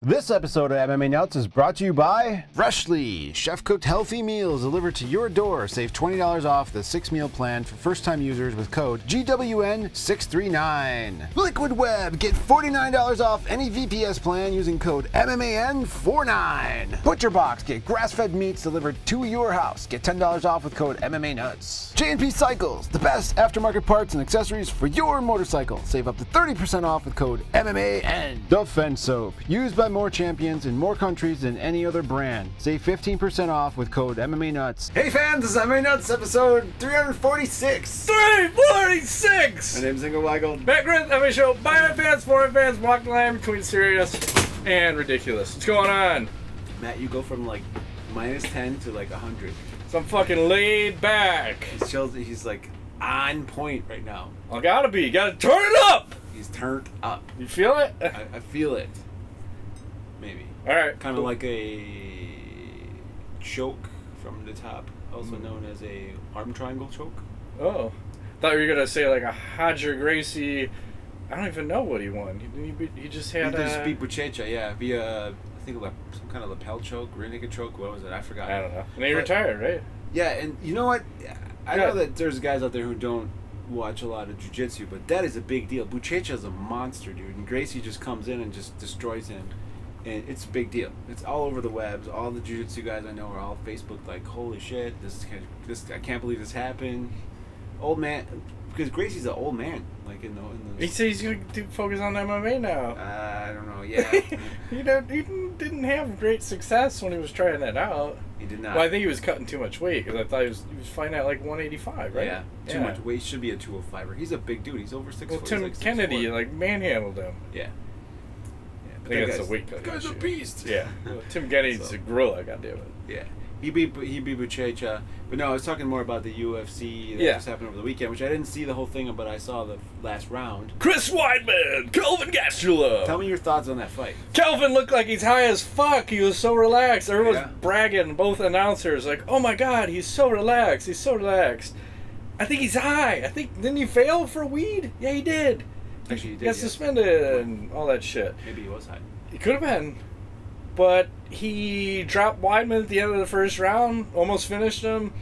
This episode of MMA Nuts is brought to you by Freshly. Chef-cooked healthy meals delivered to your door. Save $20 off the 6-meal plan for first-time users with code GWN639. Liquid Web. Get $49 off any VPS plan using code MMAN49. Butcher Box. Get grass-fed meats delivered to your house. Get $10 off with code MMA Nuts. J&P Cycles. The best aftermarket parts and accessories for your motorcycle. Save up to 30% off with code MMAN. Defense Soap. Used by more champions in more countries than any other brand. Save 15% off with code MMA Nuts. Hey fans, this is MMA Nuts episode 346. 346! My name's Ingo Weigel. Background MMA show by my fans, for my fans, walk the line between serious and ridiculous. What's going on? Matt, you go from like -10 to like 100. So I'm fucking laid back. He's like on point right now. I gotta be. You gotta turn it up! He's turned up. You feel it? I feel it. Maybe. Alright. Kind of like a choke from the top, also known as a arm triangle choke. Oh. Thought you were gonna say like a Hodger Gracie. I don't even know what he won. He just had He just beat Buchecha, yeah, via, I think, some kind of lapel choke, rear naked choke, what was it? I forgot. I don't know. And he retired, right? Yeah, and you know what? I know that there's guys out there who don't watch a lot of jiu-jitsu, but that is a big deal. Buchecha's a monster, dude, and Gracie just comes in and just destroys him. And it's a big deal. It's all over the webs. All the jiu-jitsu guys I know are all Facebook like, holy shit, I can't believe this happened. Old man, because Gracie's an old man. Like in the he said he's gonna focus on MMA now. I don't know. Yeah. He didn't have great success when he was trying that out. He did not. Well, I think he was cutting too much weight because I thought he was fighting at like 185, right? Yeah. Too much weight. Should be a 205er. He's a big dude. He's over 6 foot. Tim like Kennedy like manhandled him. Yeah. I think that's a weight cut. Guy's a beast. Yeah. Well, Tim Kennedy's a gorilla, goddammit. Yeah. He beat Buchecha. But no, I was talking more about the UFC that just happened over the weekend, which I didn't see the whole thing, but I saw the last round. Cris Weidman, Kelvin Gastelum. Tell me your thoughts on that fight. Kelvin looked like he's high as fuck. He was so relaxed. Everyone was bragging, both announcers, like, oh my god, he's so relaxed. He's so relaxed. I think he's high. I think, didn't he fail for weed? Yeah, he did. Actually, he did. He got suspended and all that shit. Maybe he was high. He could have been. But he dropped Weidman at the end of the first round, almost finished him.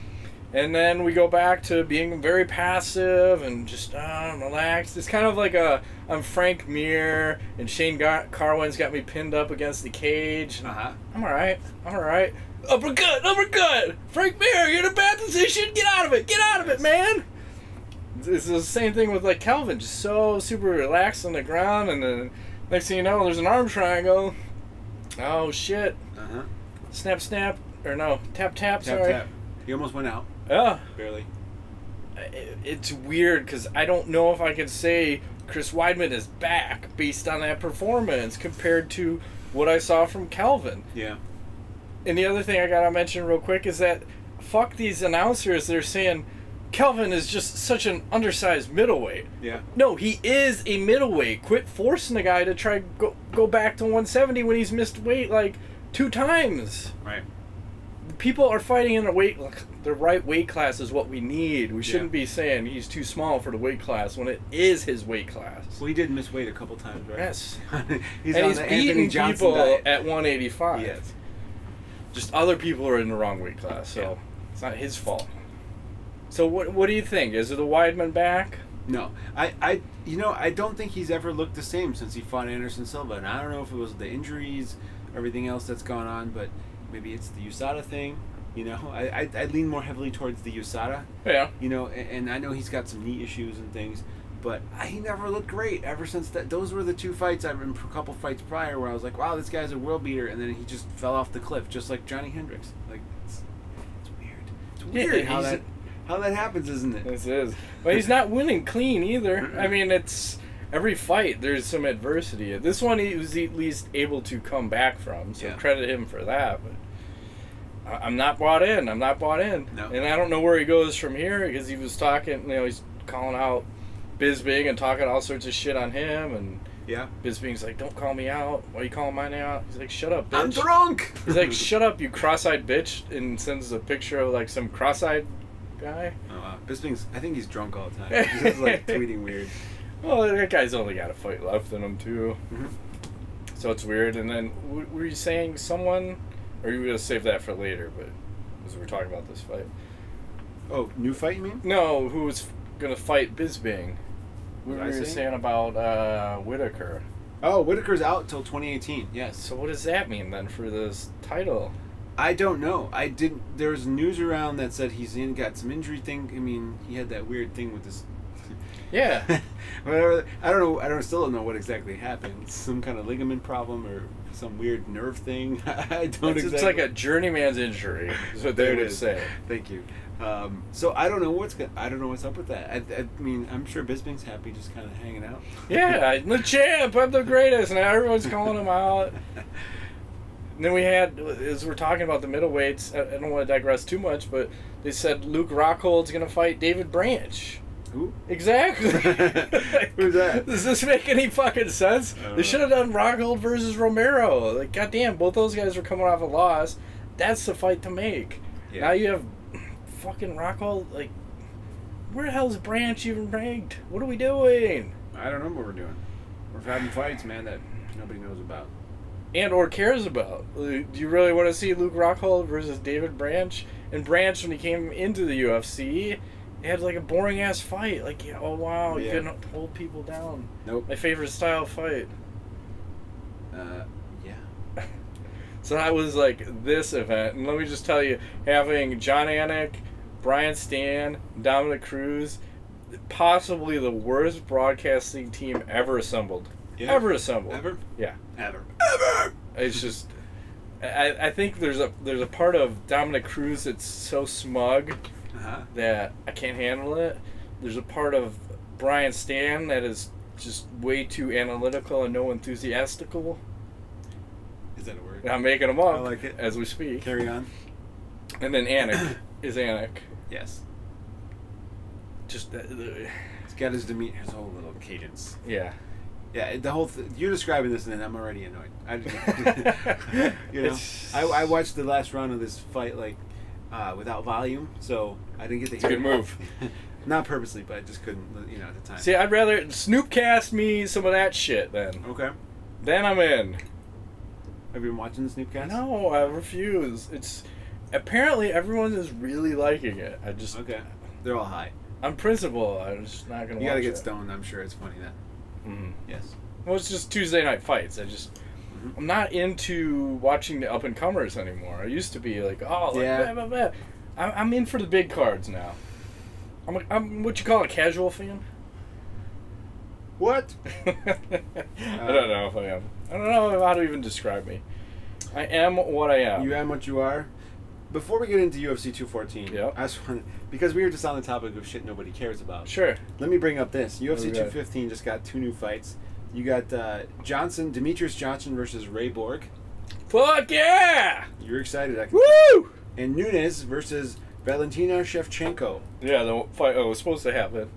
And then we go back to being very passive and just relaxed. It's kind of like I'm Frank Mir and Shane Carwin's got me pinned up against the cage. I'm alright. I'm alright. Uppercut! Uppercut! Frank Mir, you're in a bad position! Get out of it! Get out of it, man! It's the same thing with like Kelvin, just so super relaxed on the ground, and then next thing you know, there's an arm triangle. Oh shit! Snap, snap, or no, tap, tap. Sorry. Tap. He almost went out. Yeah. Barely. It's weird because I don't know if I can say Cris Weidman is back based on that performance compared to what I saw from Kelvin. Yeah. And the other thing I gotta mention real quick is that fuck these announcers. They're saying Kelvin is just such an undersized middleweight. Yeah. No, he is a middleweight. Quit forcing the guy to try go back to 170 when he's missed weight like 2 times. Right. People are fighting in the right weight class is what we need. We shouldn't be saying he's too small for the weight class when it is his weight class. Well, he did miss weight a couple times, right? Yes. he's beating people at 185. Yes. Just other people are in the wrong weight class, so it's not his fault. So what do you think? Is it the Weidman back? No, I don't think he's ever looked the same since he fought Anderson Silva, and I don't know if it was the injuries, everything else that's gone on, but maybe it's the USADA thing. You know, I lean more heavily towards the USADA. Yeah. You know, and I know he's got some knee issues and things, but he never looked great ever since that. Those were the 2 fights I've been a couple fights prior where I was like, wow, this guy's a world beater, and then he just fell off the cliff just like Johnny Hendricks. Like it's weird. It's weird how that happens, isn't it? This is. But he's not winning clean either. I mean, it's every fight there's some adversity. This one he was at least able to come back from, so credit him for that. But I'm not bought in. I'm not bought in. No. And I don't know where he goes from here because he was talking, he's calling out Bisping and talking all sorts of shit on him, and Bisping's like, don't call me out. Why are you calling my name out? He's like, shut up, bitch. I'm drunk. He's like, shut up, you cross-eyed bitch, and sends a picture of like some cross-eyed guy. Oh wow. Bisping's, I think he's drunk all the time. He's just like tweeting weird. Well, that guy's only got a fight left in him too. So it's weird. And then were you saying someone, or you were gonna save that for later? But as we're talking about this fight. Oh, new fight, you mean? No, who was gonna fight Bisping? What were you saying about Whitaker? Oh, Whitaker's out until 2018. Yes. So what does that mean then for this title? I don't know. There was news around that said he's got some injury thing. I mean, he had that weird thing with this. Yeah. Whatever. I don't know. Still don't know what exactly happened. Some kind of ligament problem or some weird nerve thing. I don't exactly. It's like a journeyman's injury. Is what they would say. Thank you. So I don't know what's up with that. I mean, I'm sure Bisping's happy, just kind of hanging out. Yeah, I'm the champ. I'm the greatest. Now everyone's calling him out. And then we had, as we're talking about the middleweights, I don't want to digress too much, but they said Luke Rockhold's going to fight David Branch. Who? Exactly. Who's that? Does this make any fucking sense? They should have done Rockhold versus Romero. Like, goddamn, both those guys were coming off a loss. That's the fight to make. Yeah. Now you have fucking Rockhold. Like, where the hell's Branch even ranked? What are we doing? I don't know what we're doing. We're having fights, man, that nobody knows about. And or cares about. Do you really want to see Luke Rockhold versus David Branch? And Branch, when he came into the UFC, he had like a boring ass fight. Like, oh wow, you couldn't hold people down. Nope. My favorite style fight. Yeah. So that was like this event, and let me just tell you, having John Anik, Brian Stan, Dominic Cruz, possibly the worst broadcasting team ever assembled. Yeah. Ever assembled. Ever? Yeah. Ever. It's just, I think there's a part of Dominic Cruz that's so smug that I can't handle it. There's a part of Brian Stan that is just way too analytical and no enthusiastical. Is that a word? I'm making them up. I like it. As we speak. Carry on. And then Anik is Anik. Yes. Just he's got his demeanor, his whole little cadence. Yeah. Yeah, the whole you're describing this, and then I'm already annoyed. You know, I watched the last round of this fight like without volume, so I didn't get to hear. It's a good move. Not purposely, but I just couldn't, at the time. See, I'd rather Snoopcast me some of that shit then. Okay. Then I'm in. Have you been watching the Snoopcast? No, I refuse. It's apparently everyone is really liking it. Okay. They're all high. On principle, I'm just not gonna. You gotta get stoned. I'm sure it's funny then. Mm-hmm. Yes. Well, it's just Tuesday night fights. I'm not into watching the up and comers anymore. I used to be like, blah, blah, blah. I'm in for the big cards now. I'm what you call a casual fan. What? I don't know if I am. I don't know how to even describe me. I am what I am. You am what you are. Before we get into UFC 214, I just want because we were just on the topic of shit nobody cares about. Sure. Let me bring up this. UFC 215 just got 2 new fights. You got Demetrius Johnson versus Ray Borg. Fuck yeah! You're excited. Woo! And Nunes versus Valentina Shevchenko. Yeah, the fight was supposed to happen.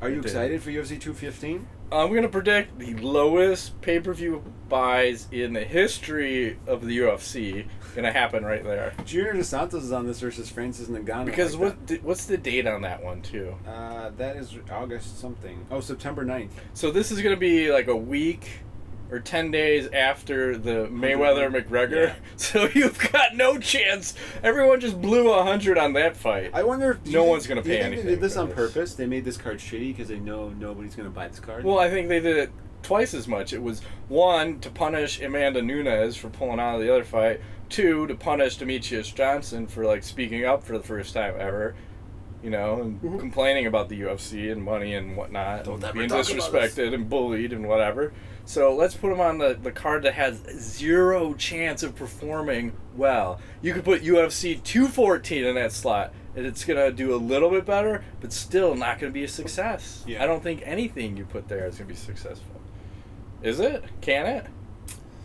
Are you excited for UFC 215? I'm going to predict the lowest pay-per-view buys in the history of the UFC going to happen right there. Junior Dos Santos is on this versus Francis Ngannou. Because what's the date on that one, too? That is August something. Oh, September 9th. So this is going to be like a week or 10 days after the Mayweather-McGregor. Yeah. So you've got no chance. Everyone just blew 100 on that fight. I wonder if no one's going to pay anything. They did this on purpose? They made this card shitty because they know nobody's going to buy this card? Well, I think they did it twice as much. It was, 1, to punish Amanda Nunes for pulling out of the other fight. 2, to punish Demetrius Johnson for like speaking up for the first time ever. And complaining about the UFC and money and whatnot. Being disrespected and bullied and whatever. So let's put him on the card that has 0 chance of performing well. You could put UFC 214 in that slot, and it's going to do a little bit better, but still not going to be a success. Yeah. I don't think anything you put there is going to be successful. Is it? Can it?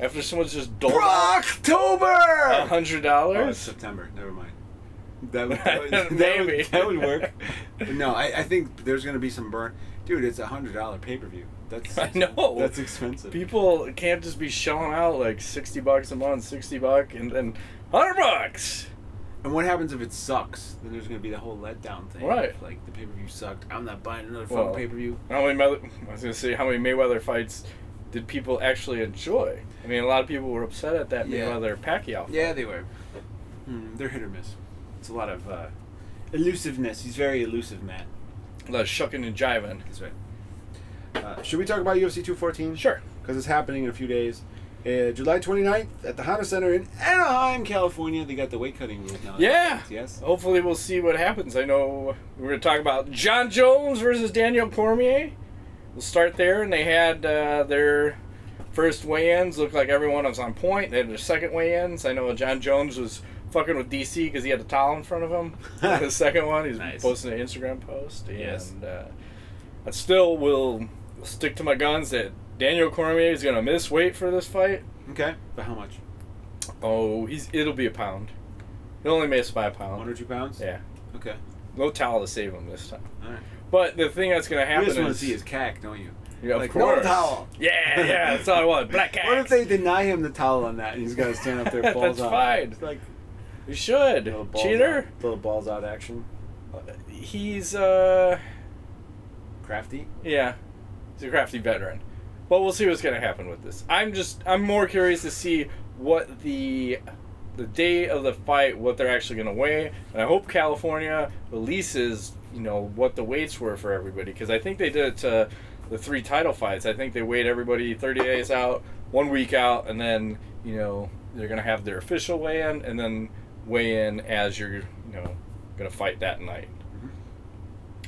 After someone's just doled Brocktober! $100? Oh, it's September. Never mind. That would work. But no, I think there's going to be some burn. Dude, it's $100 pay-per-view. I know. That's expensive. People can't just be shelling out like $60 a month, $60 and then $100. And what happens if it sucks? Then there's going to be the whole letdown thing. Right. Like the pay-per-view sucked. I'm not buying another fucking pay-per-view. I was going to say how many Mayweather fights did people actually enjoy? I mean, a lot of people were upset at that Mayweather Pacquiao fight. Yeah, they were. They're hit or miss. It's a lot of elusiveness. He's very elusive, Matt. A lot of shucking and jiving. That's right. Should we talk about UFC 214? Sure. Because it's happening in a few days. July 29th at the Honda Center in Anaheim, California. They got the weight cutting rules now. Yeah. Yes. Hopefully we'll see what happens. I know we're going to talk about Jon Jones versus Daniel Cormier. We'll start there. And they had their first weigh-ins. Looked like everyone was on point. They had their second weigh-ins. I know Jon Jones was fucking with DC because he had a towel in front of him. The second one, he's posting an Instagram post. And I still will stick to my guns that Daniel Cormier is going to miss weight for this fight. Okay. But how much? Oh, it'll be a pound. He'll only miss by a pound. 1 or 2 pounds? Yeah. Okay. No towel to save him this time. All right. But the thing that's going to happen You is... just want to see his cack, don't you? Yeah, like, of course. No towel. Yeah, that's all I want. Black cack. What if they deny him the towel on that and he's got to stand up there balls that's out? fine. It's like you should. Cheater. Little balls out action. He's, crafty? Yeah. He's a crafty veteran. But we'll see what's going to happen with this. I'm more curious to see what the day of the fight, what they're actually going to weigh. And I hope California releases, what the weights were for everybody. Because I think they did it to the 3 title fights. I think they weighed everybody 30 days out, 1 week out, and then, they're going to have their official weigh-in, and then weigh in as you're, going to fight that night.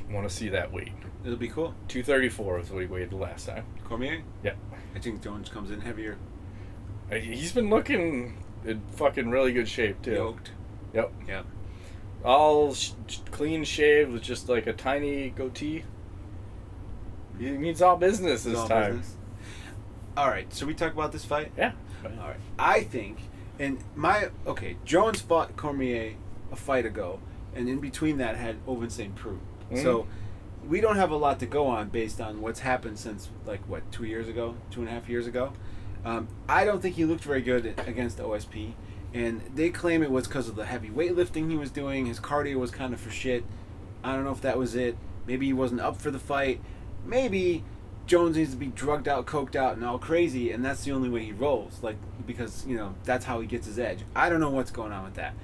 I want to see that weight. It'll be cool. 234 is what he weighed the last time. Cormier? Yeah. I think Jones comes in heavier. He's been looking in fucking really good shape, too. Yoked. Yep. Yeah. All clean shaved with just like a tiny goatee. He means all business this time. Business. All right, so we talk about this fight? Yeah. All right. I think, Jones fought Cormier a fight ago, and in between that had Ovince St. Preux. So we don't have a lot to go on based on what's happened since, 2 years ago, 2.5 years ago. I don't think he looked very good against OSP, and they claim it was because of the heavy weightlifting he was doing. His cardio was kind of for shit. I don't know if that was it. Maybe he wasn't up for the fight. Maybe Jones needs to be drugged out, coked out, and all crazy, and that's the only way he rolls, because, that's how he gets his edge. I don't know what's going on with that.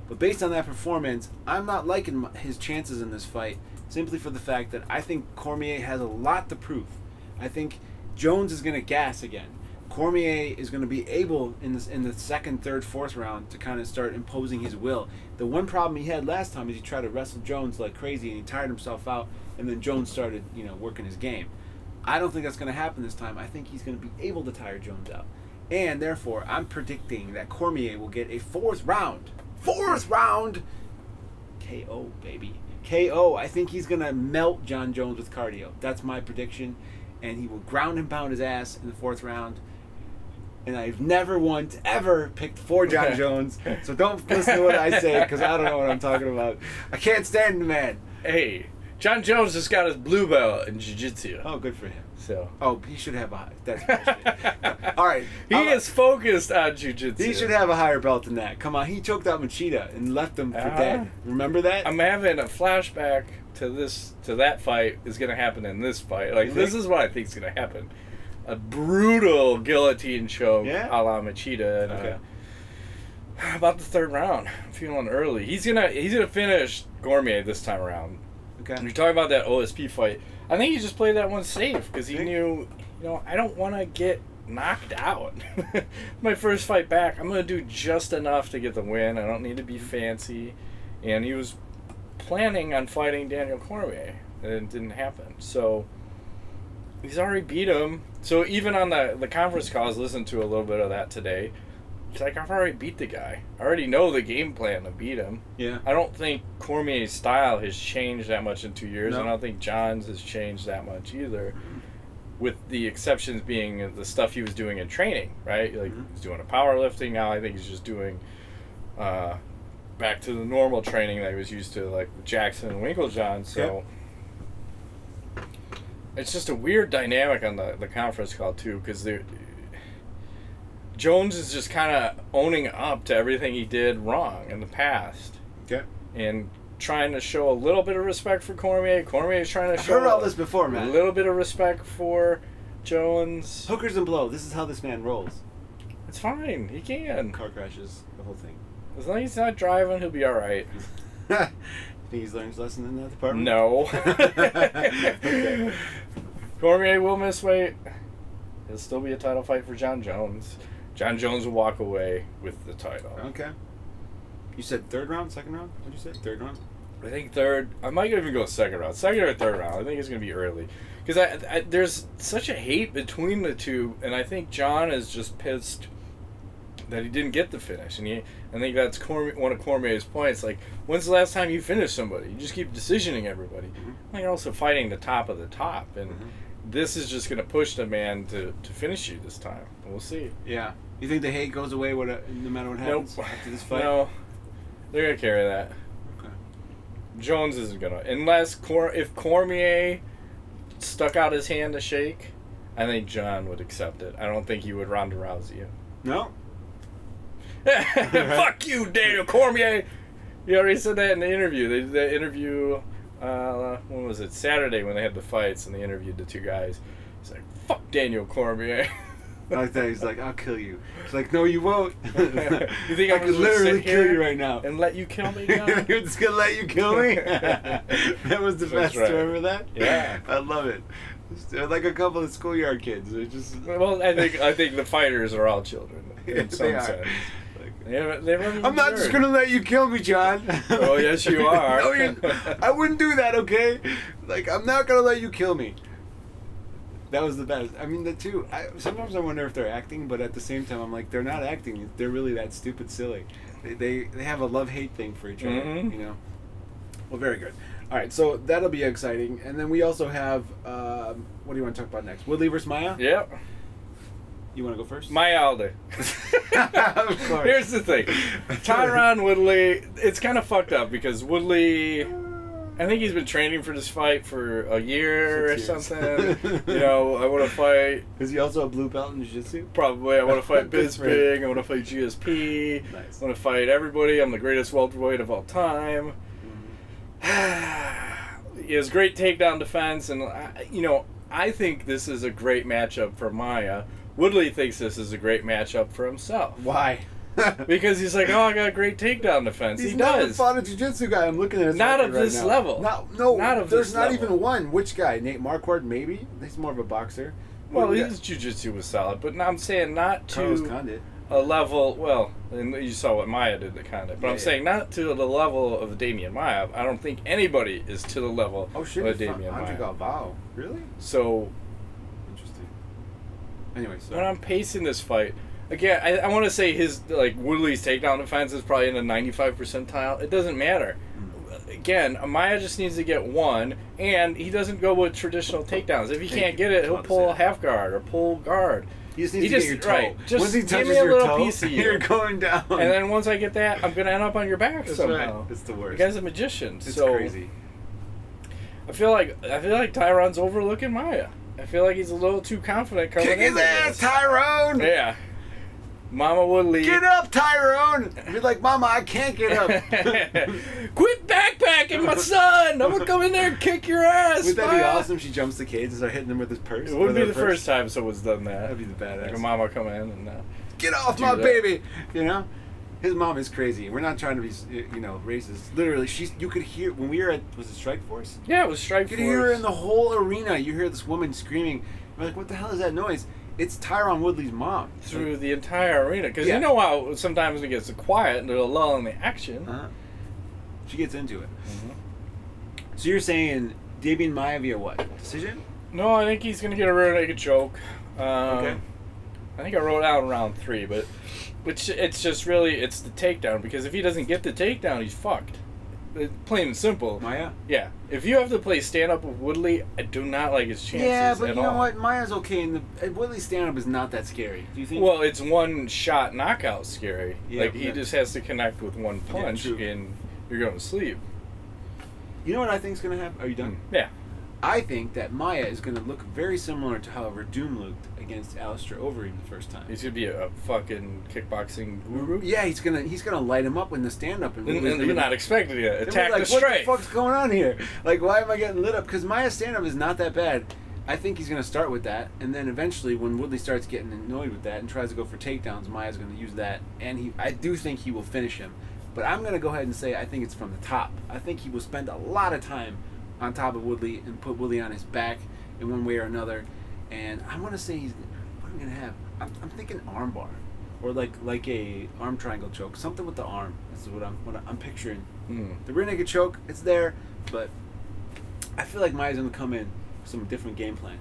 But based on that performance, I'm not liking his chances in this fight, simply for the fact that I think Cormier has a lot to prove. I think Jones is going to gas again. Cormier is going to be able in the second, third, fourth round to kind of start imposing his will. The one problem he had last time is he tried to wrestle Jones like crazy and he tired himself out, and then Jones started, working his game. I don't think that's going to happen this time. I think he's going to be able to tire Jones out. And therefore, I'm predicting that Cormier will get a fourth round KO, baby. KO. I think he's going to melt Jon Jones with cardio. That's my prediction. And he will ground and pound his ass in the fourth round. And I've never once ever picked for Jon Jones. So don't listen to what I say, because I don't know what I'm talking about. I can't stand the man. Hey, Jon Jones just got his blue belt in jiu-jitsu. Oh, good for him. So. Oh, he should have a high. That's bullshit. All right. He is focused on jiu-jitsu. He should have a higher belt than that. Come on, he choked out Machida and left him for dead. Remember that? I'm having a flashback to that fight is going to happen in this fight. This is what I think is going to happen. A brutal guillotine choke a la Machida. And, about the third round. I'm feeling early. He's gonna finish Cormier this time around. Okay. When you're talking about that OSP fight, I think he just played that one safe because he knew, I don't want to get knocked out. My first fight back, I'm going to do just enough to get the win. I don't need to be fancy. And he was planning on fighting Daniel Cormier, and it didn't happen. So he's already beat him. So even on the conference call, I was listening to a little bit of that today. It's like, I've already beat the guy. I already know the game plan to beat him. Yeah. I don't think Cormier's style has changed that much in 2 years. No. I don't think Jon's has changed that much either. With the exceptions being the stuff he was doing in training, right? Like, he was doing a powerlifting. Now I think he's just doing back to the normal training that he was used to, like Jackson and Winklejohn. So it's just a weird dynamic on the conference call, too, because Jones is just kind of owning up to everything he did wrong in the past. Okay. And trying to show a little bit of respect for Cormier. Cormier is trying to show heard all this before, man. A little bit of respect for Jones. Hookers and blow. This is how this man rolls. It's fine. He can. Car crashes, the whole thing. As long as he's not driving, he'll be all right. Think he's learned his lesson in that department? No. Okay. Cormier will miss weight. It'll still be a title fight for John Jones. John Jones will walk away with the title. Okay. You said third round, second round? What did you say? Third round? I think third. I might even go second round. Second or third round. I think it's going to be early. Because there's such a hate between the two, and I think John is just pissed that he didn't get the finish. And I think that's one of Cormier's points. Like, when's the last time you finished somebody? You just keep decisioning everybody. Well, you're also fighting the top of the top. And this is just going to push the man to finish you this time. We'll see. Yeah. You think the hate goes away no matter what happens after this fight? No. They're going to carry that. Okay. Jones isn't going to. Unless if Cormier stuck out his hand to shake, I think John would accept it. I don't think he would Ronda Rousey you. No? Fuck you, Daniel Cormier! You already said that in the interview. They interview, when was it? Saturday when they had the fights and they interviewed the two guys. He's like, fuck Daniel Cormier. Like that, he's like, I'll kill you. It's like, no, you won't. You think I could literally kill you right now and let you kill me, John? You're just gonna let you kill me? That was the best. Right. Remember that? Yeah, I love it. They're like a couple of schoolyard kids. They're just. Well, I think the fighters are all children in some sense. I'm not just gonna let you kill me, John. Oh yes, you are. No, I wouldn't do that. Okay, like I'm not gonna let you kill me. That was the best. I mean, the two. Sometimes I wonder if they're acting, but at the same time, I'm like, they're not acting. They're really that stupid silly. They have a love-hate thing for each other. You know. Well, very good. All right, so that'll be exciting, and then we also have. What do you want to talk about next? Woodley versus Maia. Yep. You want to go first? Maia all day. Of course. Here's the thing. Tyron Woodley, it's kind of fucked up because Woodley, I think he's been training for this fight for a year or something. You know, I want to fight. Is he also a blue belt in jiu-jitsu? Probably. I want to fight Bisping. I want to fight GSP. Nice. I want to fight everybody. I'm the greatest welterweight of all time. He has great takedown defense, and you know, I think this is a great matchup for Maia. Woodley thinks this is a great matchup for himself. Why? Because he's like, oh, I got great takedown defense. He's he never does. fought a jiu-jitsu guy. I'm looking at his Not record of right this now. level. No, not of there's this not level. even one. Which guy? Nate Marquardt, maybe? He's more of a boxer. Well, his jiu-jitsu was solid, but I'm saying not Carlos to Condit. a level, well, and you saw what Maia did to Condit, but I'm saying not to the level of Demian Maia. I don't think anybody is to the level of Demian Andre Maia. Galvao. Really? So, Interesting. Anyway, so. when I'm pacing this fight, again, I want to say his, like, Woodley's takedown defense is probably in the 95th percentile. It doesn't matter. Again, Maia just needs to get one, and he doesn't go with traditional takedowns. If he can't get it, he'll pull half guard or pull guard. He just needs to get your toe. Right, just once he give touches me a your little toe, piece of you. you're going down. And then once I get that, I'm going to end up on your back somehow. Right. It's the worst. The guy's a magician. It's so crazy. I feel like Tyron's overlooking Maia. I feel like he's a little too confident coming Kick in. his ass, Tyrone! Yeah. Mama Woodley. Get up, Tyrone! You're like, Mama, I can't get up. Quit backpacking, my son! I'm gonna come in there and kick your ass. Would that be Maya. awesome? She jumps the cage and starts hitting him with his purse. It wouldn't be the first time someone's done that. That'd be the badass. Like a mama come in and get off my baby! You know? His mom is crazy. We're not trying to be, you know, racist. Literally, you could hear, when we were at, was it Strikeforce? Yeah, it was Strikeforce. You could hear her in the whole arena. You hear this woman screaming. We're like, what the hell is that noise? It's Tyron Woodley's mom. Through the entire arena. Because you know how sometimes it gets quiet and there's a lull in the action. She gets into it. So you're saying Demian Maia via what? Decision? No, I think he's going to get a rear naked choke. Okay. I think I wrote out round 3, but it's just really, it's the takedown. Because if he doesn't get the takedown, he's fucked. Plain and simple. Maia? Yeah. If you have to play stand-up with Woodley, I do not like his chances Yeah, but at you know all. what? Maia's okay, and Woodley's stand-up is not that scary. Do you think? Well, it's one shot knockout scary. Yeah, like, he just has to connect with one punch, and you're going to sleep. You know what I think is going to happen? Are you done? Yeah. I think that Maia is going to look very similar to how Verdum looked against Alistair Overeem the first time. He's going to be a fucking kickboxing guru. Yeah, he's gonna light him up in the stand-up. And you're not expecting it. Attack like, the straight. What the fuck's going on here? Like, why am I getting lit up? Because Maia's stand-up is not that bad. I think he's going to start with that, and then eventually when Woodley starts getting annoyed with that and tries to go for takedowns, Maia's going to use that, and I do think he will finish him. But I'm going to go ahead and say I think it's from the top. I think he will spend a lot of time on top of Woodley and put Woodley on his back in one way or another. And I want to say what am I going to have? I'm thinking armbar, or like a arm triangle choke, something with the arm. That's what I'm picturing. The rear naked choke, it's there, but I feel like Maia's going to come in with some different game plan.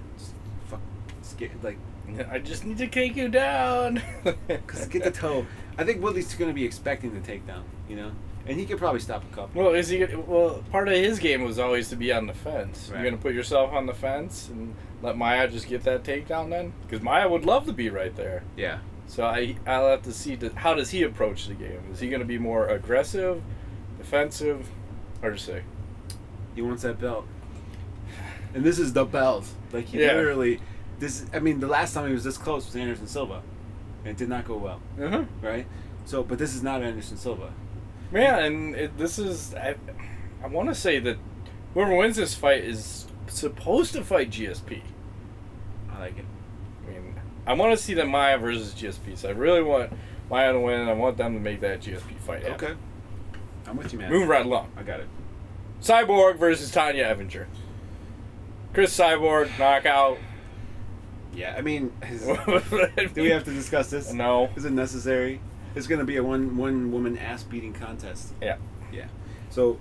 I just need to take you down. Because get the toe. I think Woodley's going to be expecting the takedown, and he could probably stop a couple. Well, part of his game was always to be on the fence. Right. You're going to put yourself on the fence and let Maia just get that takedown then? Because Maia would love to be right there. Yeah. So I'll have to see how does he approach the game. Is he going to be more aggressive, defensive, hard to say. He wants that belt. And this is the belt. Like, he literally... the last time he was this close was Anderson Silva. And it did not go well. Right? So, but this is not Anderson Silva. Yeah, and this is... I want to say that whoever wins this fight is supposed to fight GSP. I like it. I want to see that Maia versus GSP. So I really want Maia to win. I want them to make that GSP fight happen. Okay. I'm with you, man. Move right along. I got it. Cyborg versus Tonya Evinger. Cris Cyborg, knockout. Yeah, do we have to discuss this? No. Is it necessary? It's going to be a one woman ass beating contest. Yeah. Yeah. So,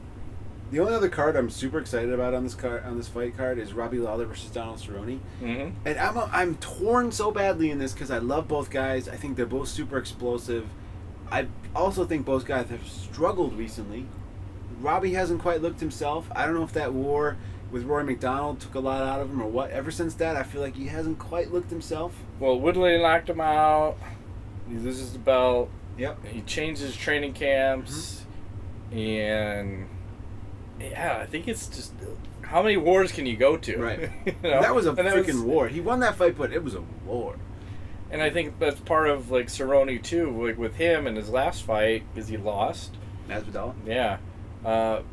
the only other card I'm super excited about on this fight card is Robbie Lawler versus Donald Cerrone. And I'm torn so badly in this because I love both guys. I think they're both super explosive. I also think both guys have struggled recently. Robbie hasn't quite looked himself. I don't know if that war with Rory McDonald took a lot out of him or what. Ever since that, I feel like he hasn't quite looked himself. Well, Woodley knocked him out. He loses the belt. Yep. He changed his training camps. And yeah, I think it's just how many wars can you go to? Right. That was a freaking war. He won that fight, but it was a war. And I think that's part of like Cerrone too, like with him in his last fight, because he lost. Masvidal? Yeah.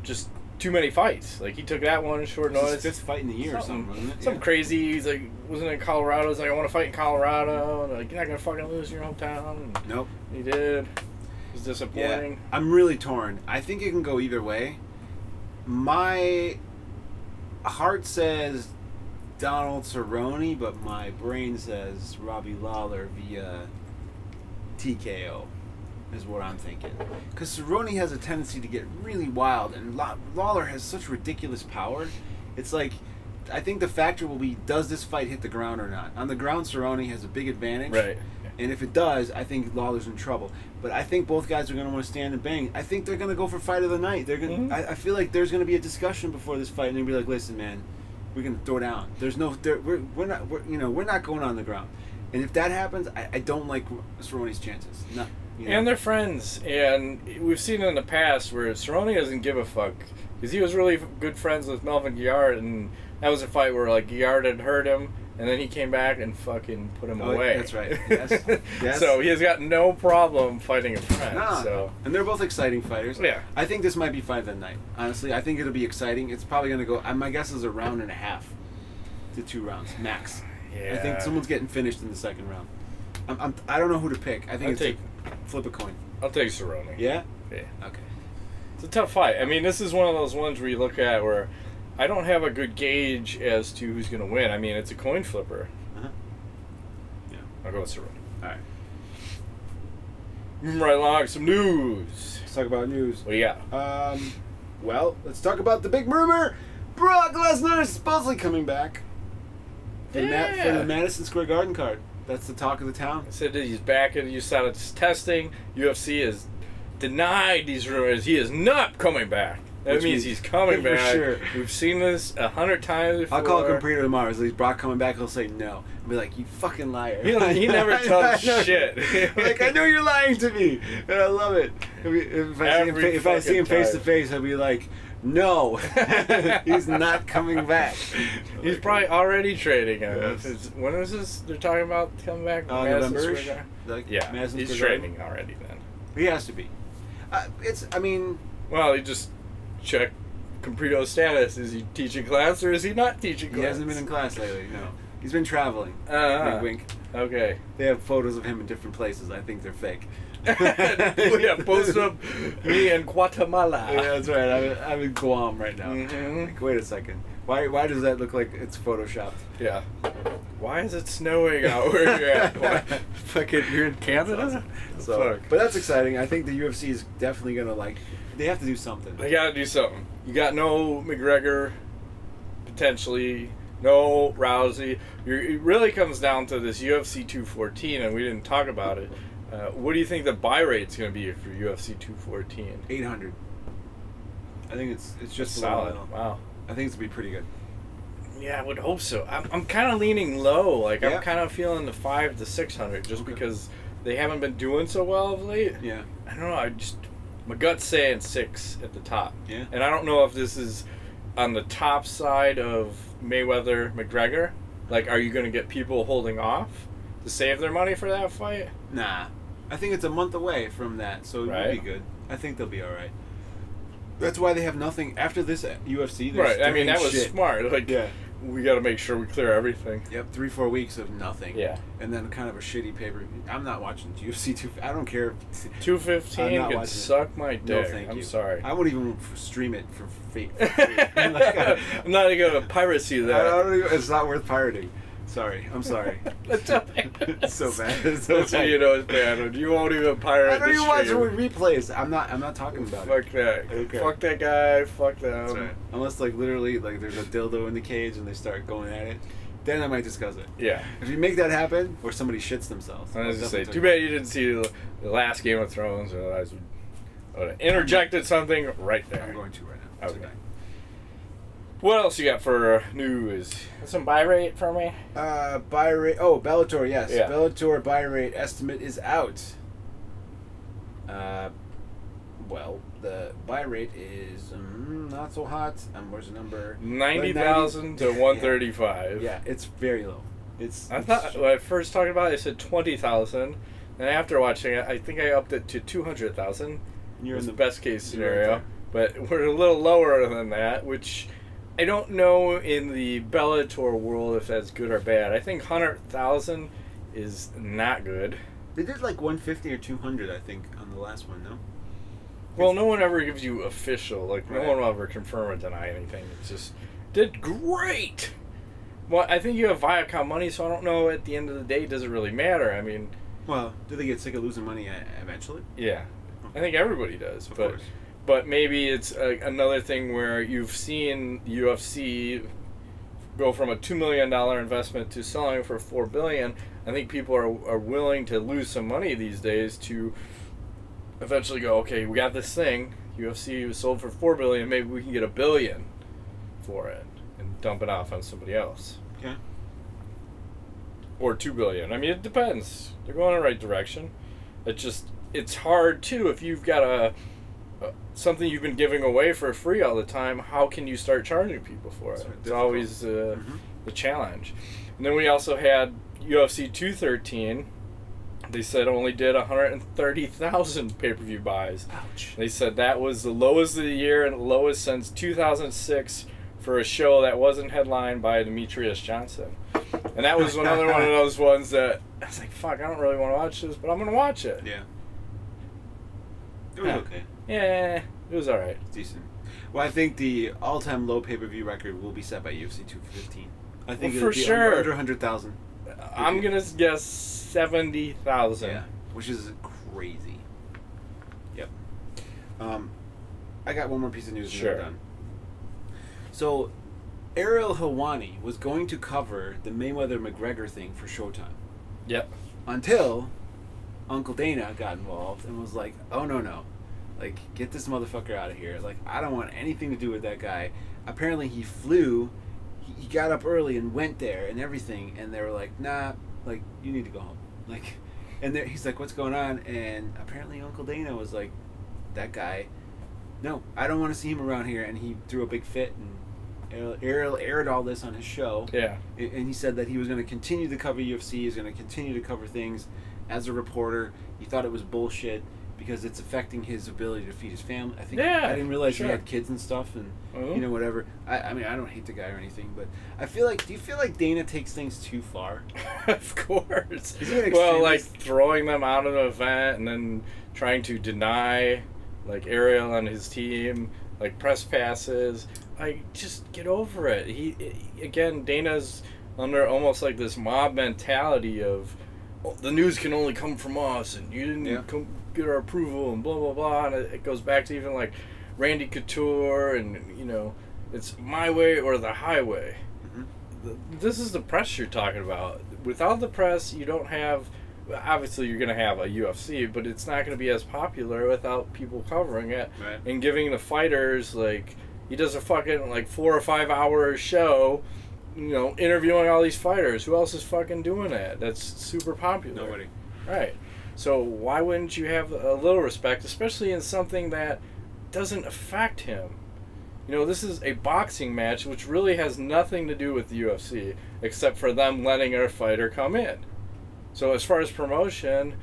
Just too many fights. Like he took that one short notice. His fifth fight in the year or something, wasn't it? Something crazy. He's like, wasn't in Colorado. He's like, I want to fight in Colorado. And like, you're not gonna fucking lose in your hometown. And nope. He did. It was disappointing. Yeah. I'm really torn. I think it can go either way. My heart says Donald Cerrone, but my brain says Robbie Lawler via TKO. Is what I'm thinking. Because Cerrone has a tendency to get really wild, and Lawler has such ridiculous power. It's like, I think the factor will be, does this fight hit the ground or not? On the ground, Cerrone has a big advantage. Right. And if it does, I think Lawler's in trouble. But I think both guys are going to want to stand and bang. I think they're going to go for fight of the night. They're going. I feel like there's going to be a discussion before this fight, and they'll be like, "Listen, man, we're going to throw down. There's no. We're not going on the ground." And if that happens, I don't like Cerrone's chances. No. And they're friends, and we've seen it in the past where Cerrone doesn't give a fuck because he was really good friends with Melvin Guillard, and that was a fight where like Guillard had hurt him, and then he came back and fucking put him away. That's right. Yes. Yes. So he has got no problem fighting a friend. No. So. And they're both exciting fighters. Yeah. I think this might be fight of the night. Honestly, I think it'll be exciting. It's probably going to go. My guess is a round and a half to 2 rounds max. Yeah. I think someone's getting finished in the second round. I don't know who to pick. I think flip a coin. I'll take Cerrone. Yeah? Yeah. Okay. It's a tough fight. I mean, this is one of those ones where you look at where I don't have a good gauge as to who's going to win. I mean, it's a coin flipper. Yeah. I'll go with Cerrone. All right. Moving right along, some news. Let's talk about news. What do you got? Well, let's talk about the big rumor. Brock Lesnar is supposedly coming back for the Madison Square Garden card. That's the talk of the town. I said that he's back in USADA's testing. UFC has denied these rumors. He is not coming back. That means he's coming back. For sure. We've seen this 100 times before. I'll call Compre tomorrow. Is Brock coming back? He'll say no. I'll be like, you fucking liar. He never tells shit. Like, I know you're lying to me. And I love it. If I see him face to face, I'll be like, no, he's not coming back. He's probably already trading him. Yes. When is this? They're talking about coming back? November. Yeah, he's trading already then. He has to be. Well, he just checked Comprito status? Is he teaching class or is he not teaching class? He hasn't been in class lately, no. He's been traveling. Wink, wink. Okay. They have photos of him in different places. I think they're fake. Yeah, post up me in Guatemala. Yeah, that's right. I'm in Guam right now. Like, wait a second. Why does that look like it's photoshopped? Yeah. Why is it snowing out where you're at? Fucking, you're in Canada? So, but that's exciting. I think the UFC is definitely gonna they have to do something. They gotta do something. You got no McGregor, potentially. No Rousey. It really comes down to this UFC 214, and we didn't talk about it. What do you think the buy rate's going to be for UFC 214? 800. I think it's just solid. Wow. I think it's going to be pretty good. Yeah, I would hope so. I'm kind of leaning low. Like, I'm kind of feeling the 500 to 600 just because they haven't been doing so well of late. Yeah. I don't know. My gut's saying 6 at the top. Yeah. And I don't know if this is on the top side of Mayweather McGregor. Like, are you going to get people holding off to save their money for that fight? Nah. I think it's a month away from that, so it would be good. I think they'll be all right. That's why they have nothing after this UFC. Right. I mean, that was smart. Like, yeah. We got to make sure we clear everything. Yep, 3-4 weeks of nothing. Yeah. And then kind of a shitty paper. I'm not watching UFC 2. I don't care. 215 can suck my dick. No, thank you. I'm sorry. I won't even stream it for free. I'm not even going to piracy that. I don't even, it's not worth pirating. Sorry. I'm sorry. It's so bad. It's so bad. It's so That's bad. what you know is bad. You won't even pirate I don't the even watch stream. replays. I'm not talking about it. Fuck that. Okay. Fuck that guy. Fuck them. That's right. Unless literally there's a dildo in the cage and they start going at it, then I might discuss it. Yeah. If you make that happen, or somebody shits themselves. I was just say, too bad you didn't see the last Game of Thrones, otherwise I would have interjected something right there. I'm going to right now. Okay. What else you got for news? Some buy rate for me? Buy rate. Oh, Bellator, yes. Yeah. Bellator buy rate estimate is out. Well, the buy rate is not so hot. Where's the number? 90,000 to 135. Yeah, it's very low. I thought when I first talked about it, I said 20,000, and after watching it, I think I upped it to 200,000. You're in the the best case scenario, but we're a little lower than that, which I don't know in the Bellator world if that's good or bad. I think 100,000 is not good. They did 150 or 200, I think, on the last one, no? Well, no one ever gives you official. No one will ever confirm or deny anything. It's just, did great! Well, I think you have Viacom money, so I don't know at the end of the day, does it really matter? I mean... Well, do they get sick of losing money eventually? Yeah. I think everybody does. Of course. But maybe it's another thing where you've seen UFC go from a $2 million investment to selling for $4 billion. I think people are willing to lose some money these days to eventually go, okay, we got this thing. UFC was sold for $4 billion. Maybe we can get $1 billion for it and dump it off on somebody else. Okay. Or $2 billion. I mean, it depends. They're going in the right direction. It's hard too if you've got something you've been giving away for free all the time. How can you start charging people for it? It's always the challenge. And then we also had UFC 213. They said only did 130,000 pay-per-view buys. Ouch. They said that was the lowest of the year and the lowest since 2006 for a show that wasn't headlined by Demetrius Johnson. And that was another one of those ones that I was like, fuck, I don't really want to watch this, but I'm going to watch it. Yeah. It was okay. Yeah, it was alright. Decent. Well, I think the all-time low pay-per-view record will be set by UFC 215. I think for it'll be sure under 100,000. I'm going to guess 70,000. Yeah, which is crazy. Yep. I got one more piece of news and we're done. So, Ariel Helwani was going to cover the Mayweather-McGregor thing for Showtime. Yep. Until Uncle Dana got involved and was like, oh, no. Get this motherfucker out of here. I don't want anything to do with that guy. Apparently he flew, he got up early and went there and everything, and they were like, nah, you need to go home. And he's like, what's going on? And apparently Uncle Dana was like, that guy, no, I don't want to see him around here. And he threw a big fit, and Ariel aired all this on his show. Yeah. And he said that he was going to continue to cover UFC, he's going to continue to cover things as a reporter. He thought it was bullshit. because it's affecting his ability to feed his family. I think. Yeah, I didn't realize sure. he had kids and stuff, and you know, whatever. I mean, I don't hate the guy or anything, but I feel like. Do you feel like Dana takes things too far? Of course. Is he an well, like extremist? throwing them out of an event and then trying to deny, like Ariel and his team, like press passes. Like, just get over it. Again, Dana's under almost like this mob mentality of, oh, the news can only come from us, and you didn't get our approval, and blah blah blah. And it goes back to even like Randy Couture, and you know, it's my way or the highway. This is the press you're talking about. Without the press, you don't have. Obviously, you're going to have a UFC, but it's not going to be as popular without people covering it and giving the fighters, like, he does a fucking like 4 or 5 hour show, you know, interviewing all these fighters. Who else is fucking doing that? That's super popular. Nobody. Right. So why wouldn't you have a little respect, especially in something that doesn't affect him? You know, this is a boxing match, which really has nothing to do with the UFC, except for them letting our fighter come in. So as far as promotion,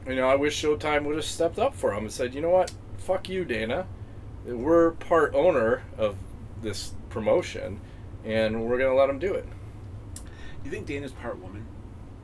you know, I wish Showtime would have stepped up for him and said, you know what, fuck you, Dana. We're part owner of this promotion, and we're going to let him do it. You think Dana's part woman?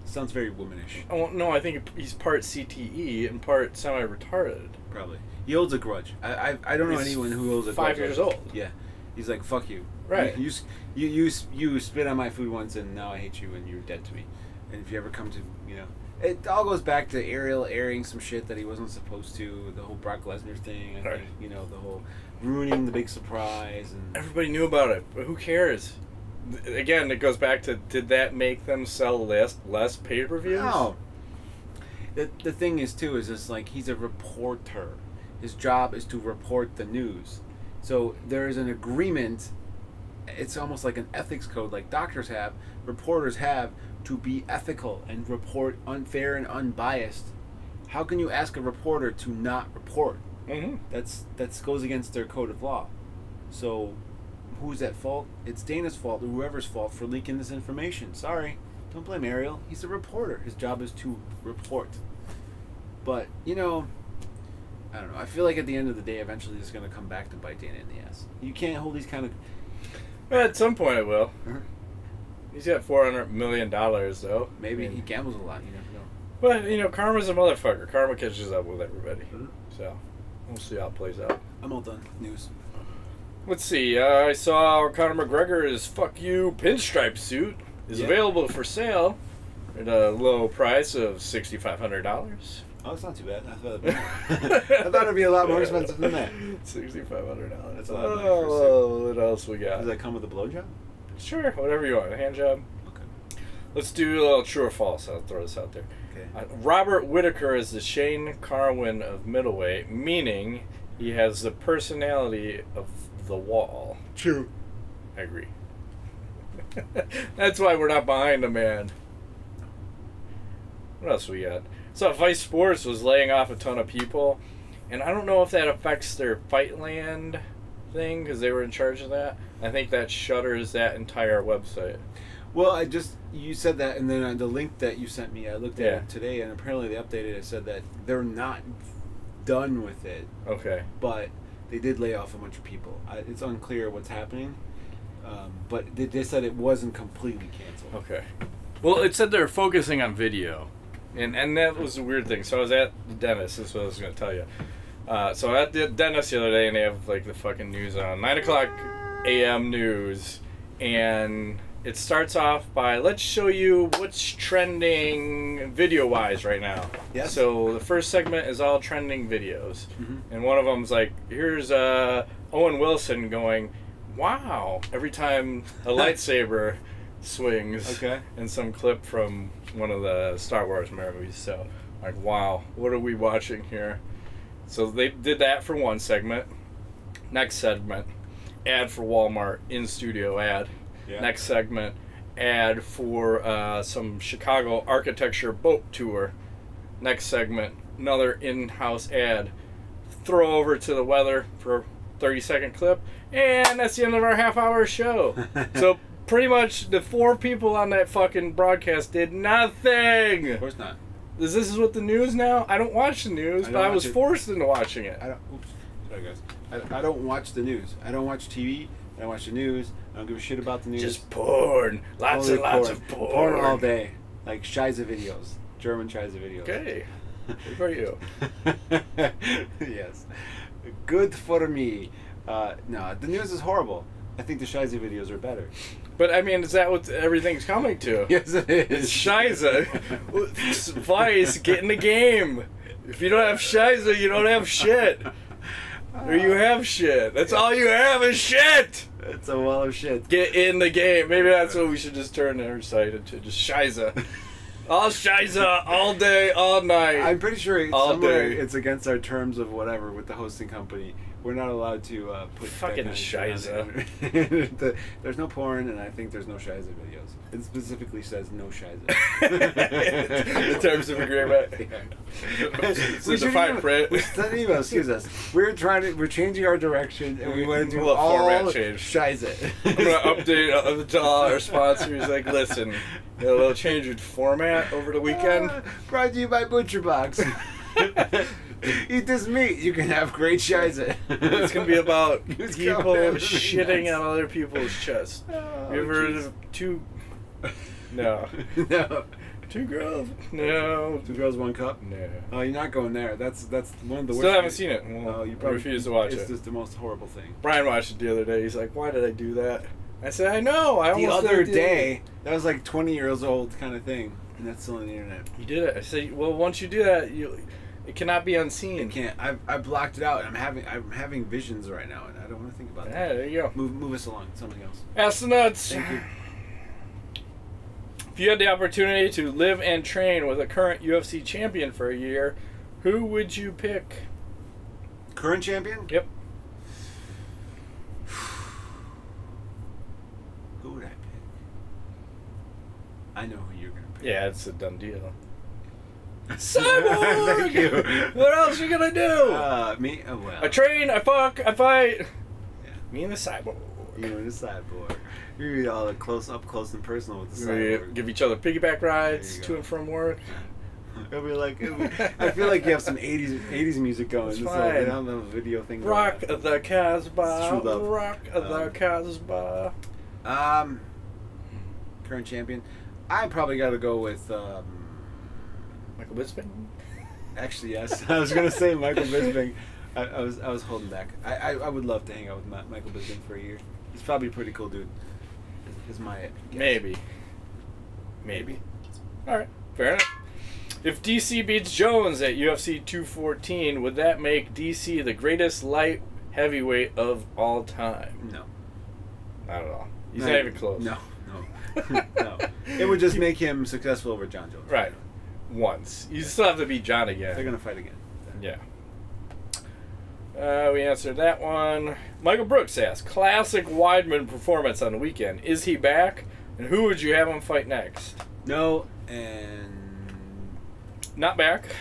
Sounds very womanish. Oh, no, I think he's part CTE and part semi-retarded. Probably. He holds a grudge. I don't know anyone who holds a grudge. 5 years old. Yeah. He's like, fuck you. Right. You spit on my food once, and now I hate you, and you're dead to me. And if you ever come to, you know, it all goes back to Ariel airing some shit that he wasn't supposed to. The whole Brock Lesnar thing, I think, you know, the whole ruining the big surprise. And everybody knew about it, but who cares? Again, it goes back to, did that make them sell less pay-per-views? No. The thing is, too, is it's like he's a reporter. His job is to report the news. So there is an agreement. It's almost like an ethics code, like doctors have, reporters have, to be ethical and report unfair and unbiased. How can you ask a reporter to not report? That goes against their code of law. So who's at fault? It's Dana's fault, or whoever's fault, for leaking this information. Sorry, don't blame Ariel. He's a reporter. His job is to report. But, you know, I don't know. I feel like at the end of the day, eventually it's going to come back to bite Dana in the ass. You can't hold these kind of... At some point it will. He's got $400 million, though. Maybe he gambles a lot. You never know. But, you know, karma's a motherfucker. Karma catches up with everybody. So, we'll see how it plays out. I'm all done with news. Let's see. I saw Conor McGregor's Fuck You pinstripe suit is available for sale at a low price of $6,500. Oh, it's not too bad. I thought it'd be a lot more expensive than that. $6,500. That's a lot of money for a Oh, what else we got? Does that come with a blowjob? Sure, whatever you want. A hand job. Okay. Let's do a little true or false. I'll throw this out there. Okay. Robert Whitaker is the Shane Carwin of middleweight, meaning he has the personality of the wall. True. I agree. That's why we're not behind the man. What else we got? So Vice Sports was laying off a ton of people, and I don't know if that affects their Fightland thing because they were in charge of that. I think that shutters that entire website. Well, you said that, and then the link that you sent me, I looked at it today, and apparently they updated it. Said that they're not done with it. Okay. But they did lay off a bunch of people. It's unclear what's happening, but they said it wasn't completely canceled. Okay. Well, it said they're focusing on video. And that was the weird thing. So I was at the dentist. This is what I was going to tell you. So at the dentist the other day, and they have like the fucking news on 9 o'clock a.m. news, and it starts off by, let's show you what's trending video-wise right now. Yes. So the first segment is all trending videos, and one of them's like, here's Owen Wilson going, wow, every time a lightsaber swings. Okay. In some clip from one of the Star Wars movies. So, like, wow, what are we watching here? So they did that for one segment. Next segment, ad for Walmart, in-studio ad. Yeah. Next segment, ad for some Chicago architecture boat tour. Next segment, another in-house ad. Throw over to the weather for a 30-second clip. And that's the end of our half-hour show. So pretty much the 4 people on that fucking broadcast did nothing. Of course not. Is this what the news now? I don't watch the news, but I was forced into watching it. Oops. Sorry, guys. I don't watch the news. I don't watch TV. I don't watch the news. I don't give a shit about the news. Just porn. Lots and lots of porn. Porn all day. Like Scheisse videos. German Scheisse videos. Okay. Good for you. Yes. Good for me. No, the news is horrible. I think the Scheisse videos are better. But, I mean, is that what everything's coming to? Yes, it is. It's Scheisse. Vice, get in the game. If you don't have Scheisse, you don't have shit. Or you have shit. That's all you have is shit. It's a wall of shit. Get in the game. Maybe that's what we should just turn our site into. Just Scheisse. All Scheisse, all day, all night. I'm pretty sure it's against our terms of whatever with the hosting company. We're not allowed to put fucking Scheisse. There's no porn, and I think there's no Scheisse videos. It specifically says no Scheisse. In terms of agreement. It's a defined print. Excuse us. We're changing our direction, and we want to do all format change. Scheisse. I'm gonna update to all our sponsors. Like, listen, a little change in format over the weekend. Brought to you by ButcherBox. Eat this meat, you can have great Scheisse. It's gonna be about people shitting on other people's chests. Oh, you ever heard of two? No. No. Two girls? No. 2 girls, 1 cup? No. Oh, you're not going there. That's one of the worst. Still haven't seen it. Well, you probably refuse to watch it. It's just the most horrible thing. Brian watched it the other day. He's like, "Why did I do that?" I said, "I know. I the almost other did day. That was like 20 years old kind of thing, and that's still on the internet. You did it." I said, "Well, once you do that, it cannot be unseen." It can't. I blocked it out. I'm having visions right now, and I don't want to think about that. Yeah, there you go. Move us along. Something else. Ask the nuts. Thank you. If you had the opportunity to live and train with a current UFC champion for a year, who would you pick? Current champion? Yep. Who would I pick? I know who you're gonna pick. Yeah, it's a done deal. Cyborg! Thank you. What else are you gonna do? Me? Oh, well. I train, I fuck, I fight. Yeah. Me and the Cyborg. You and the Cyborg. You're all up close and personal with the Cyborg. Give each other piggyback rides to and from work. It'll be like, I feel like you have some 80s music going. It's Just fine. like, I don't know, video thing. Rock the Casbah. True love. Rock the Casbah. Current champion. I probably got to go with. Michael Bisping? Actually, yes. I was gonna say Michael Bisping. I was holding back. I would love to hang out with Michael Bisping for a year. He's probably a pretty cool dude. Is my guess. Maybe. All right, fair enough. If DC beats Jones at UFC 214, would that make DC the greatest light heavyweight of all time? No. Not at all. He's not even close. No. No. It would just make him successful over John Jones. Right. Once. You still have to beat John again. They're gonna fight again. Yeah. We answered that one. Michael Brooks asked, classic Weidman performance on the weekend. Is he back? And who would you have him fight next? No, and... Not back.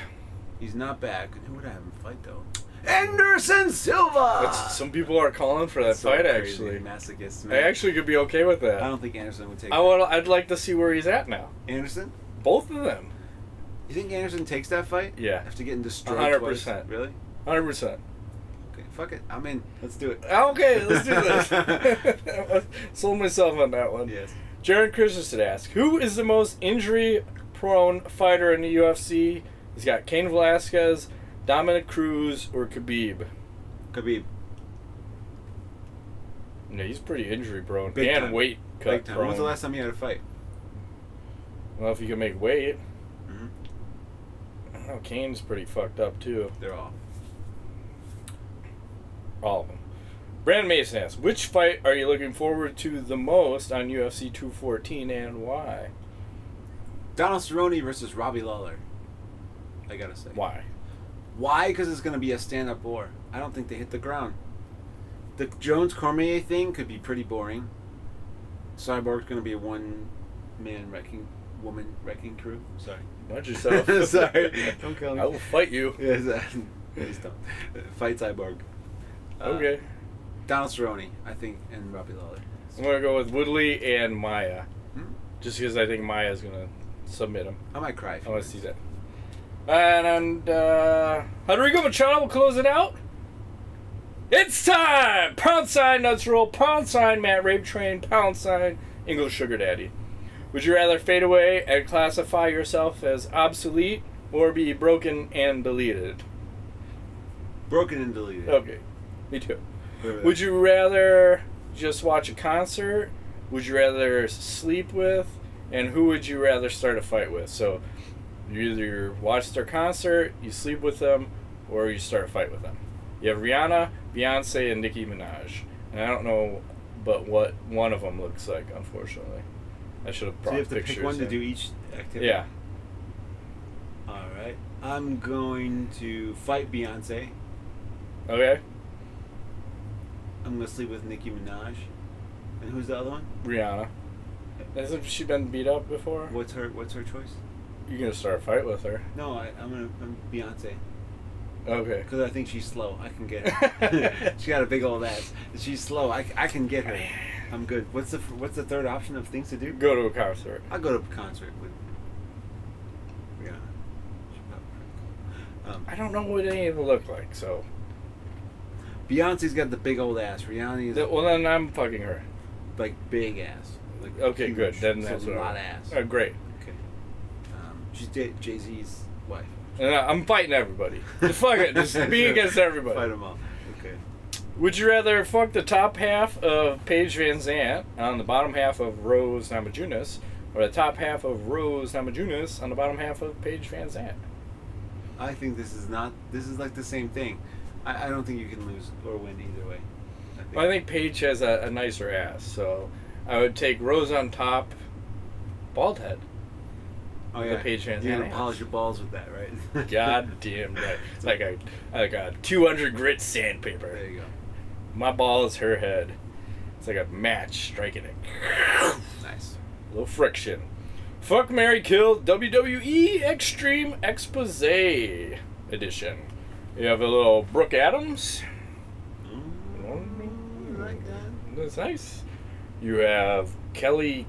He's not back. And who would I have him fight, though? Anderson Silva! Some people are calling for that fight, actually. Masochist, man. I actually could be okay with that. I don't think Anderson would take I'd like to see where he's at now. Anderson? Both of them. You think Anderson takes that fight? Yeah. After getting destroyed 100%. twice? Really? 100%. Okay, fuck it. I'm in. Let's do it. Okay, let's do this. Sold myself on that one. Yes. Jared Christensen asked, who is the most injury-prone fighter in the UFC? He's got Cain Velasquez, Dominic Cruz, or Khabib. Khabib. No, he's pretty injury-prone. Big and time. weight cut Big time. prone. When was the last time you had a fight? Well, if you can make weight. Mm-hmm. I don't know, Cain's pretty fucked up, too. They're all. All of them. Brandon Mason asks, which fight are you looking forward to the most on UFC 214 and why? Donald Cerrone versus Robbie Lawler. I gotta say. Why? Why? Because it's gonna be a stand-up war. I don't think they hit the ground. The Jones-Cormier thing could be pretty boring. Cyborg's gonna be a one-man woman wrecking crew. Sorry. Watch yourself. Sorry. Don't kill me. I will fight you. Yes, please don't. Fight Cyborg. Okay. Donald Cerrone, I think, and Robbie Lawler. I'm going to go with Woodley and Maia. Hmm? Just because I think Maia's going to submit him. I might cry. I want to see that. And Rodrigo Machado will close it out. It's time! Pound sign Nuts Roll, pound sign Matt Rape Train, pound sign English Sugar Daddy. Would you rather fade away and classify yourself as obsolete or be broken and deleted? Broken and deleted. Okay, me too. Would you rather just watch a concert? Would you rather sleep with? And who would you rather start a fight with? So you either watch their concert, you sleep with them, or you start a fight with them. You have Rihanna, Beyonce, and Nicki Minaj. And I don't know but what one of them looks like, unfortunately. I should have brought pictures. So you have to pick one to do each activity? Yeah. Alright. I'm going to fight Beyonce. Okay. I'm going to sleep with Nicki Minaj. And who's the other one? Rihanna. Hasn't she been beat up before? What's her choice? You're going to start a fight with her. No, I'm Beyonce. Okay. Because I think she's slow. I can get her. She got a big old ass. She's slow. I can get her. I'm good. What's the third option of things to do? Go to a concert. I'll go to a concert with Rihanna. I don't know what any of them look like, so. Beyonce's got the big old ass. Rihanna is Well, then I'm fucking her. like big ass. Like Okay, huge. good. Then that's a what lot of ass. Oh, great. Okay. She's Jay-Z's wife. And I'm fighting everybody. Just fuck it. Just be against everybody. Fight them all. Okay. Would you rather fuck the top half of Paige Van Zandt on the bottom half of Rose Namajunas, or the top half of Rose Namajunas on the bottom half of Paige Van Zandt? I think this is like the same thing. I don't think you can lose or win either way. I think Paige has a nicer ass, so I would take Rose on top, bald head. Oh yeah, Paige Van you're Zandt gonna polish your balls with that, right? God damn right. It's like a 200 grit sandpaper. There you go. My ball is her head. It's like a match striking it. Nice. A little friction. Fuck, marry, kill WWE Extreme Expose Edition. You have a little Brooke Adams. I like that. That's nice. You have Kelly.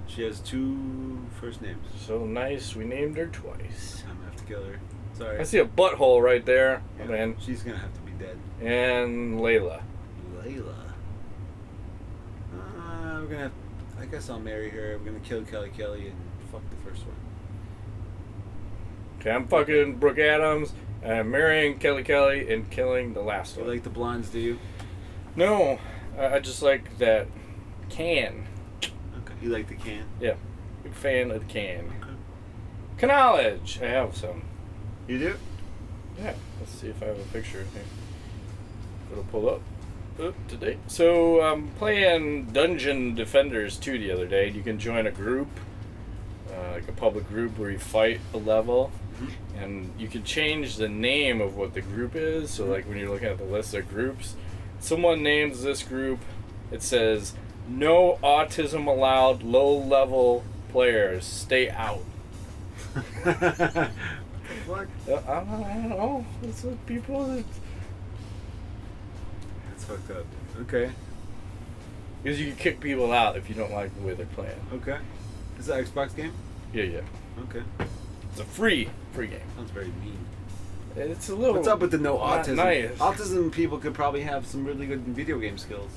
She has 2 first names. So nice. We named her twice. I'm gonna have to kill her. Sorry. I see a butthole right there. Yeah, Man. she's gonna have to be dead. And Layla. Layla. We're gonna. I guess I'll marry her. We're gonna kill Kelly and fuck the first one. Okay, I'm fucking Brooke Adams. I'm marrying Kelly and killing the last You one. like the blondes, do you? No, I just like that can. Okay. You like the can? Yeah, big fan of the can. Okay. Knowledge. I have some. You do? Yeah, let's see if I have a picture of me. It'll pull up. Today. So I'm playing Dungeon Defenders 2 the other day. You can join a group, like a public group where you fight a level, and you can change the name of what the group is. So like when you're looking at the list of groups, someone names this group, it says, "No autism allowed, low-level players, stay out." What? I don't know. It's what people... That's fucked up. Okay. Because you can kick people out if you don't like the way they're playing. Okay. Is that an Xbox game? Yeah. Okay. It's a free game. Sounds very mean. It's a little... What's up with the no not autism? Nice. Autism people could probably have some really good video game skills.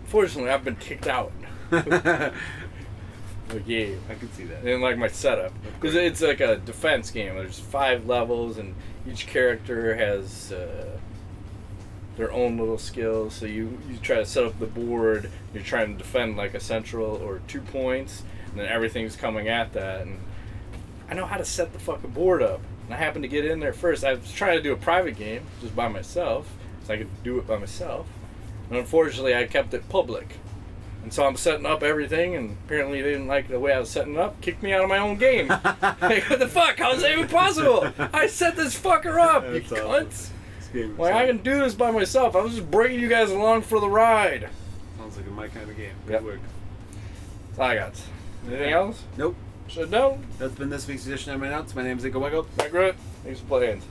Fortunately, I've been kicked out. The game. I can see that. I didn't like my setup. Because it's like a defense game. There's 5 levels, and each character has their own little skills. So you try to set up the board. You're trying to defend like a central or 2 points, and then everything's coming at that. And I know how to set the fucking board up. And I happened to get in there first. I was trying to do a private game just by myself, so I could do it by myself. And unfortunately, I kept it public. And so I'm setting up everything, and apparently they didn't like the way I was setting it up. Kicked me out of my own game. Like, what the fuck? How is that even possible? I set this fucker up, That's you awesome. cunts. Like, I can do this by myself. I was just bringing you guys along for the ride. Sounds like my kind of game. Good Yep. work. That's all I got. Anything else? Nope. Should know. That's been this week's edition of My Notes. My name is Ika Wego. Back right. Thanks for playing.